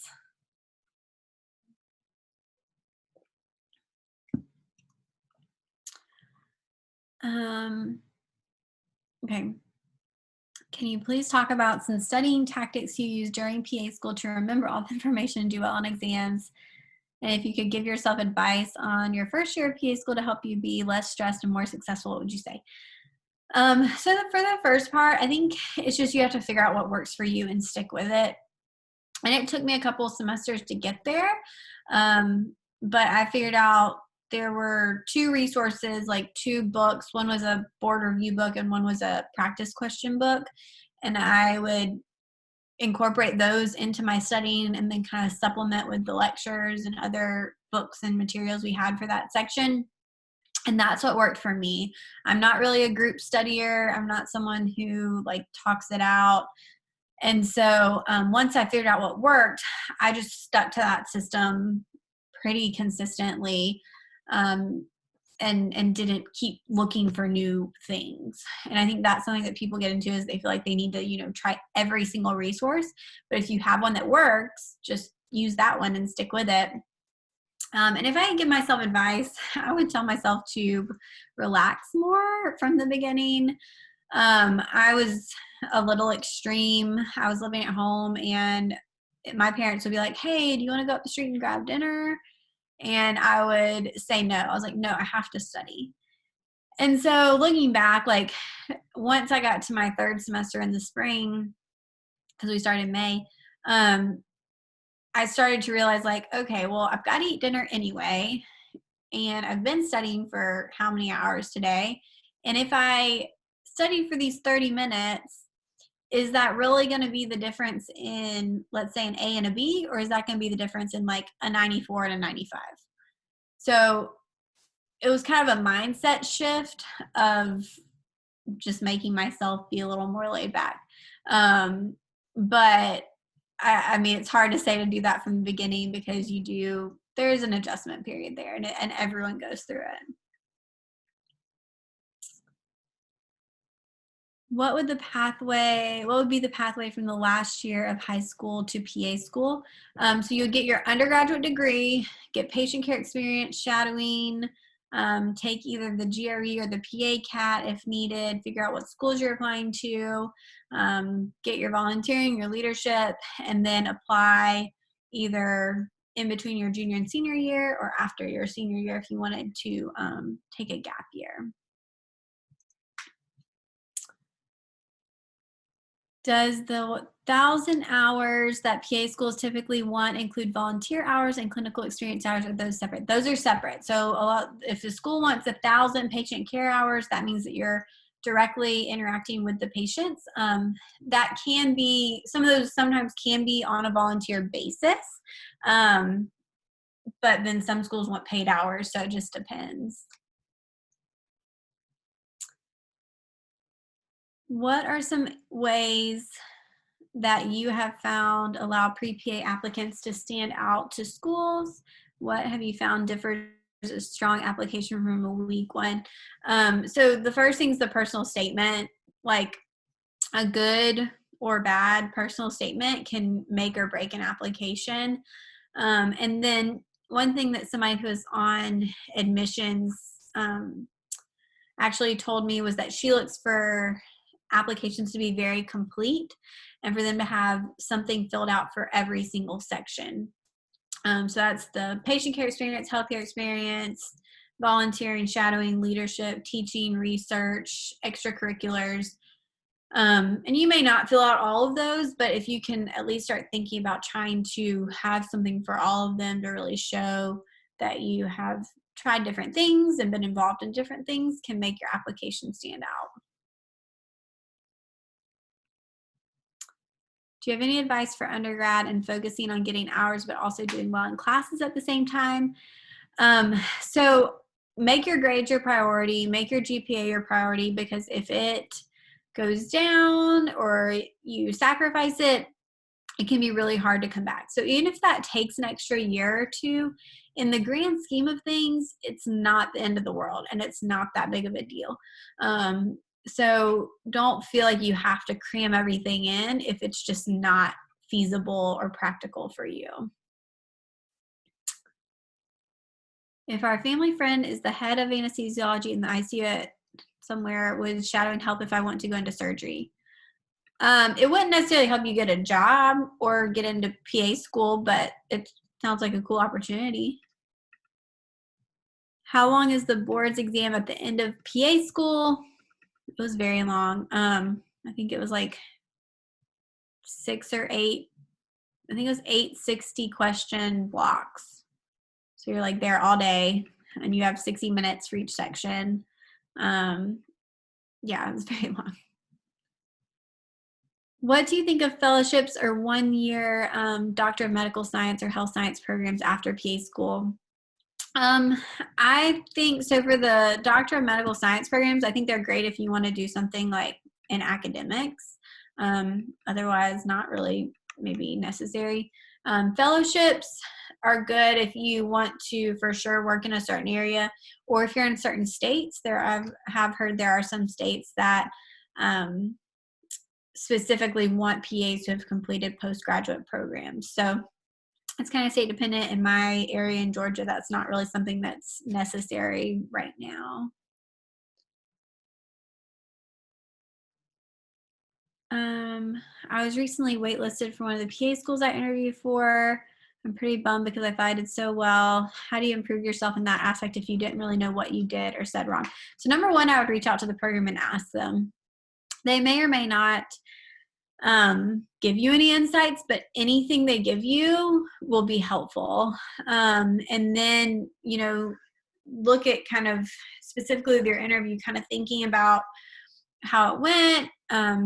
Okay. Can you please talk about some studying tactics you use during PA school to remember all the information and do well on exams? And if you could give yourself advice on your first year of PA school to help you be less stressed and more successful, what would you say? So for the first part, I think it's just you have to figure out what works for you and stick with it. And it took me a couple of semesters to get there. But I figured out there were 2 resources, like 2 books. One was a board review book and one was a practice question book. And I would incorporate those into my studying and then kind of supplement with the lectures and other books and materials we had for that section. And that's what worked for me. I'm not really a group studier. I'm not someone who like talks it out. And so once I figured out what worked, I just stuck to that system pretty consistently. and didn't keep looking for new things. And I think that's something that people get into, is they feel like they need to, you know, try every single resource. But if you have one that works, just use that one and stick with it. And if I could give myself advice, I would tell myself to relax more from the beginning. I was a little extreme. I was living at home, and my parents would be like, "Hey, do you want to go up the street and grab dinner?" And I would say no. I was like, "No, I have to study." And so looking back, like once I got to my third semester in the spring, because we started in May, I started to realize, like, okay, well, I've got to eat dinner anyway. And I've been studying for how many hours today? And if I study for these 30 minutes, is that really going to be the difference in, let's say, an A and a B? Or is that going to be the difference in like a 94 and a 95? So it was kind of a mindset shift of just making myself be a little more laid back. But I mean, it's hard to say to do that from the beginning, because there's an adjustment period there, and everyone goes through it. What would be the pathway from the last year of high school to PA school? So you would get your undergraduate degree, get patient care experience, shadowing, take either the GRE or the PA CAT if needed, figure out what schools you're applying to, get your volunteering, your leadership, and then apply either in between your junior and senior year or after your senior year if you wanted to take a gap year. Does the 1,000 hours that PA schools typically want include volunteer hours and clinical experience hours? Or are those separate? Those are separate. So if the school wants 1,000 patient care hours, that means that you're directly interacting with the patients. That can be, some of those sometimes can be on a volunteer basis. But then some schools want paid hours, so it just depends. What are some ways that you have found allow pre-PA applicants to stand out to schools? What have you found differs a strong application from a weak one? So the first thing is the personal statement. Like a good or bad personal statement can make or break an application. And then one thing that somebody who was on admissions actually told me was that she looks for applications to be very complete and for them to have something filled out for every single section. So that's the patient care experience, healthcare experience, volunteering, shadowing, leadership, teaching, research, extracurriculars. And you may not fill out all of those, but if you can at least start thinking about trying to have something for all of them to really show that you have tried different things and been involved in different things, can make your application stand out. Do you have any advice for undergrad and focusing on getting hours but also doing well in classes at the same time? So make your grades your priority, make your GPA your priority, because if it goes down or you sacrifice it, it can be really hard to come back. So even if that takes an extra year or two, in the grand scheme of things, it's not the end of the world and it's not that big of a deal. So don't feel like you have to cram everything in if it's just not feasible or practical for you. If our family friend is the head of anesthesiology in the ICU at somewhere, would shadowing help if I want to go into surgery? It wouldn't necessarily help you get a job or get into PA school, but it sounds like a cool opportunity. How long is the boards exam at the end of PA school? It was very long. I think it was like 6 or 8. I think it was 8 60-question blocks. So you're like there all day, and you have 60 minutes for each section. Yeah, it was very long. What do you think of fellowships or 1-year Doctor of Medical Science or Health Science programs after PA school? I think so. For the Doctor of Medical Science programs, I think they're great if you want to do something like in academics. Otherwise, not really maybe necessary. Fellowships are good if you want to for sure work in a certain area, or if you're in certain states, I have heard there are some states that specifically want PAs to have completed postgraduate programs. So it's kind of state dependent. In my area in Georgia, that's not really something that's necessary right now. I was recently waitlisted for one of the PA schools I interviewed for. I'm pretty bummed because I thought I did so well. How do you improve yourself in that aspect if you didn't really know what you did or said wrong? So number one, I would reach out to the program and ask them. They may or may not give you any insights, but anything they give you will be helpful. And then, look at kind of specifically with your interview, kind of thinking about how it went,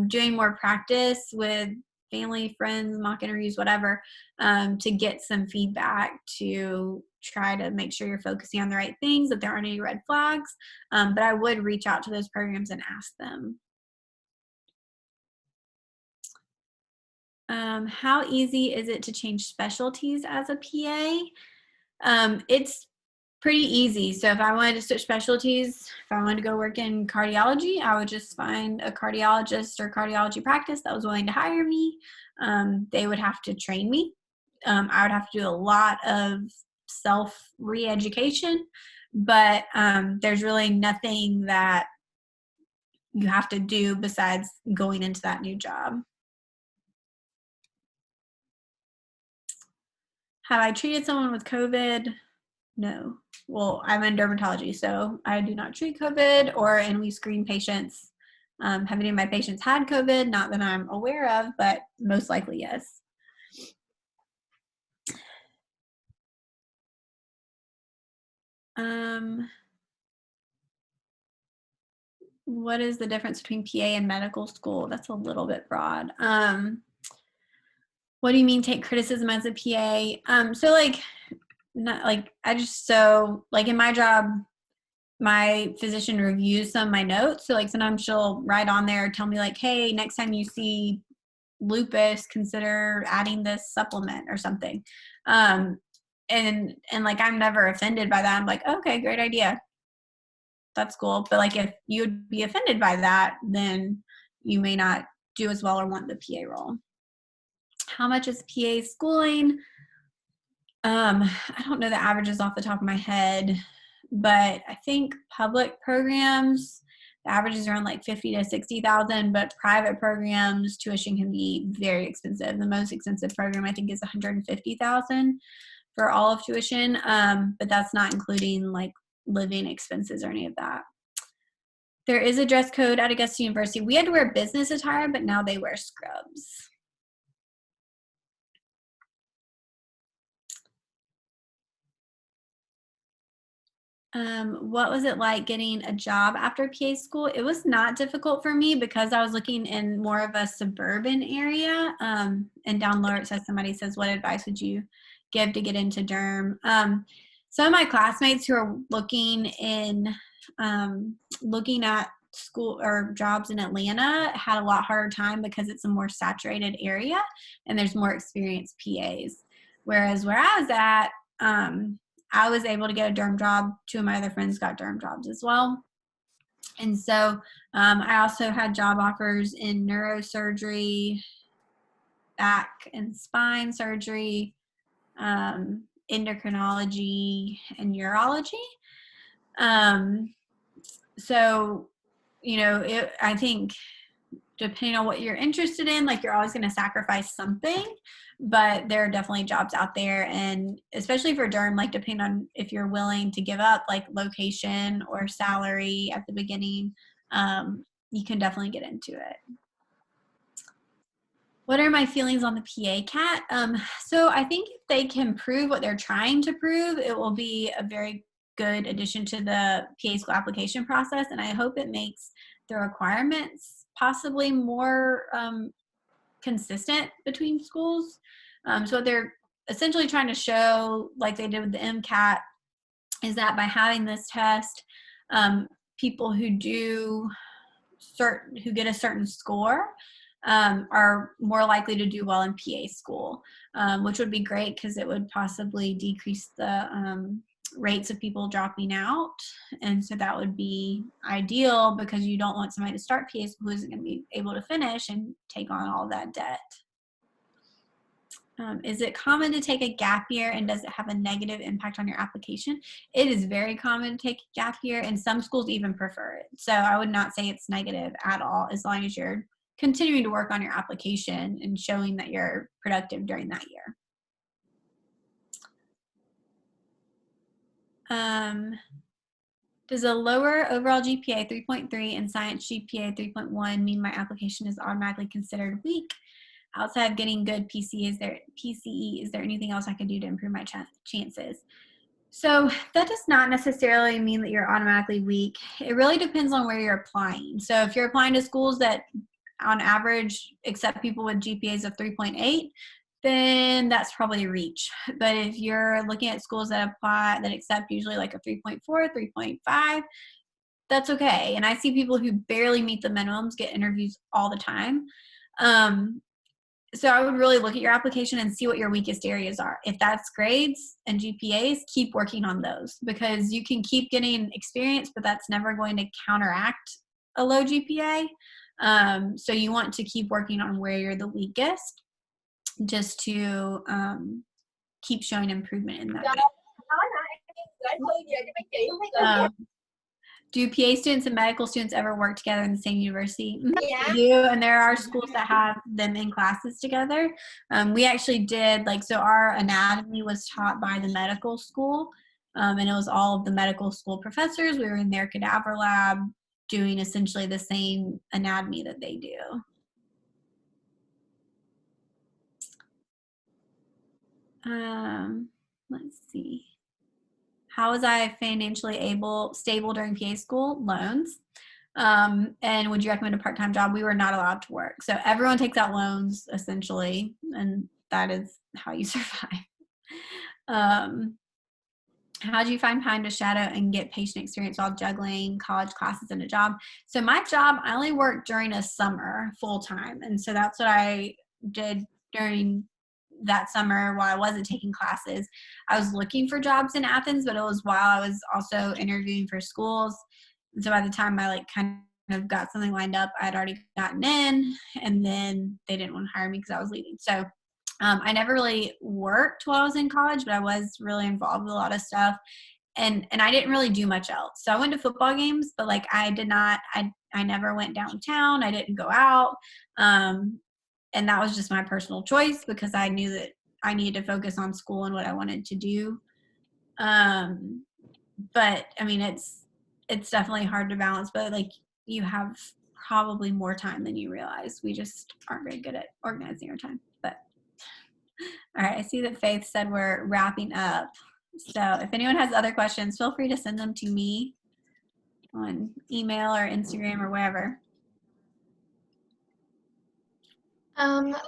doing more practice with family, friends, mock interviews, whatever, to get some feedback to try to make sure you're focusing on the right things, that there aren't any red flags. But I would reach out to those programs and ask them. How easy is it to change specialties as a PA? It's pretty easy. So if I wanted to switch specialties, if I wanted to go work in cardiology, I would just find a cardiologist or cardiology practice that was willing to hire me. They would have to train me. I would have to do a lot of self re-education, but there's really nothing that you have to do besides going into that new job. Have I treated someone with COVID? No. Well, I'm in dermatology, so I do not treat COVID, and we screen patients. Have any of my patients had COVID? Not that I'm aware of, but most likely yes. What is the difference between PA and medical school? That's a little bit broad. What do you mean take criticism as a PA? So like, not like like in my job, my physician reviews some of my notes. So like sometimes she'll write on there, tell me like, hey, next time you see lupus, consider adding this supplement or something. And like I'm never offended by that. I'm like, okay, great idea. That's cool. But like if you'd be offended by that, then you may not do as well or want the PA role. How much is PA schooling? I don't know the averages off the top of my head, but I think public programs, the average is around like 50 to 60,000, but private programs, tuition can be very expensive. The most expensive program I think is 150,000 for all of tuition, but that's not including like living expenses or any of that. There is a dress code at Augusta University. We had to wear business attire, but now they wear scrubs. What was it like getting a job after PA school? It was not difficult for me because I was looking in more of a suburban area. And down lower it says, somebody says, what advice would you give to get into derm? Some of my classmates who are looking at school or jobs in Atlanta had a lot harder time because it's a more saturated area and there's more experienced PAs. Whereas where I was at, I was able to get a derm job. Two of my other friends got derm jobs as well. And so I also had job offers in neurosurgery, back and spine surgery, endocrinology, and urology. So, I think depending on what you're interested in, like you're always going to sacrifice something, but there are definitely jobs out there. And especially for derm, like depending on if you're willing to give up like location or salary at the beginning, you can definitely get into it. What are my feelings on the PA cat? So I think if they can prove what they're trying to prove, it will be a very good addition to the PA school application process. And I hope it makes the requirements possibly more consistent between schools. So what they're essentially trying to show, like they did with the MCAT, is that by having this test, people who get a certain score are more likely to do well in PA school, which would be great because it would possibly decrease the rates of people dropping out. And so that would be ideal because you don't want somebody to start PA school who isn't going to be able to finish and take on all that debt. Is it common to take a gap year, and does it have a negative impact on your application? It is very common to take a gap year, and some schools even prefer it. So I would not say it's negative at all, as long as you're continuing to work on your application and showing that you're productive during that year. Does a lower overall GPA 3.3 and science GPA 3.1 mean my application is automatically considered weak? Outside of getting good PCE, is there anything else I can do to improve my chances? So that does not necessarily mean that you're automatically weak. It really depends on where you're applying. So if you're applying to schools that on average accept people with GPAs of 3.8, then that's probably a reach. But if you're looking at schools that accept usually like a 3.4, 3.5, that's okay. And I see people who barely meet the minimums get interviews all the time. So I would really look at your application and see what your weakest areas are. If that's grades and GPAs, keep working on those, because you can keep getting experience, but that's never going to counteract a low GPA. So you want to keep working on where you're the weakest, just to keep showing improvement in that. Do PA students and medical students ever work together in the same university? Yeah. They do, and there are schools that have them in classes together. We actually did, so our anatomy was taught by the medical school, and it was all of the medical school professors. We were in their cadaver lab doing essentially the same anatomy that they do. Let's see. How was I financially stable during PA school? Loans. And would you recommend a part-time job? We were not allowed to work. So everyone takes out loans essentially, and that is how you survive. How do you find time to shadow and get patient experience while juggling college classes and a job? So my job, I only worked during a summer full-time. And so that's what I did during that summer while I wasn't taking classes. I was looking for jobs in Athens, but it was while I was also interviewing for schools. And so by the time I kind of got something lined up, I had already gotten in, and then they didn't want to hire me because I was leaving. So I never really worked while I was in college, but I was really involved with a lot of stuff. And I didn't really do much else. So I went to football games, but I never went downtown. I didn't go out. And that was just my personal choice because I knew that I needed to focus on school and what I wanted to do. But I mean, it's definitely hard to balance, but you have probably more time than you realize. We just aren't very good at organizing our time. But all right, I see that Faith said we're wrapping up. So if anyone has other questions, feel free to send them to me on email or Instagram or wherever.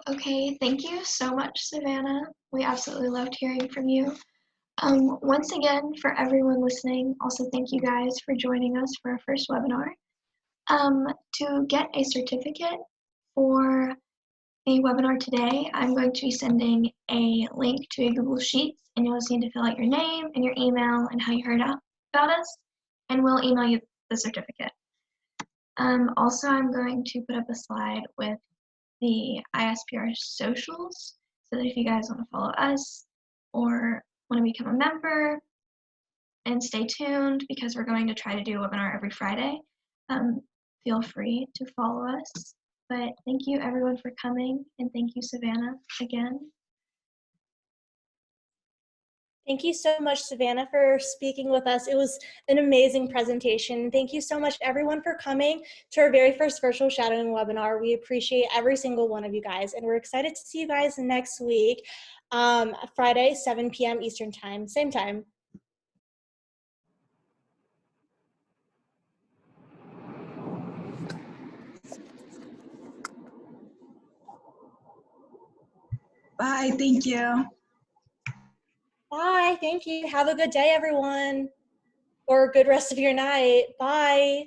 Okay, thank you so much, Savannah. We absolutely loved hearing from you. Once again, for everyone listening, also thank you guys for joining us for our first webinar. To get a certificate for the webinar today, I'm going to be sending a link to a Google Sheets, and you'll just need to fill out your name and your email and how you heard about us, and we'll email you the certificate. Also, I'm going to put up a slide with the ISPR socials, so that if you guys want to follow us or want to become a member, and stay tuned because we're going to try to do a webinar every Friday. Feel free to follow us. But thank you everyone for coming, and thank you, Savannah, again. Thank you so much, Savannah, for speaking with us. It was an amazing presentation. Thank you so much, everyone, for coming to our very first virtual shadowing webinar. We appreciate every single one of you guys, and we're excited to see you guys next week, Friday, 7 p.m. Eastern Time, same time. Bye, thank you. Bye, thank you. Have a good day, everyone, or a good rest of your night. Bye.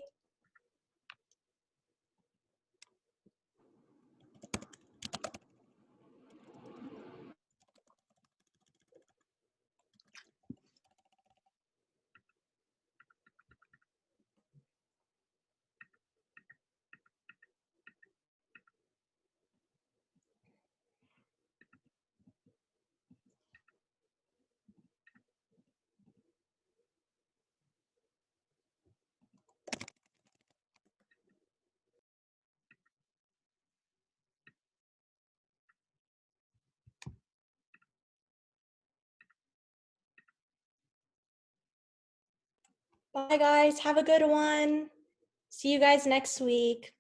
Bye, guys. Have a good one. See you guys next week.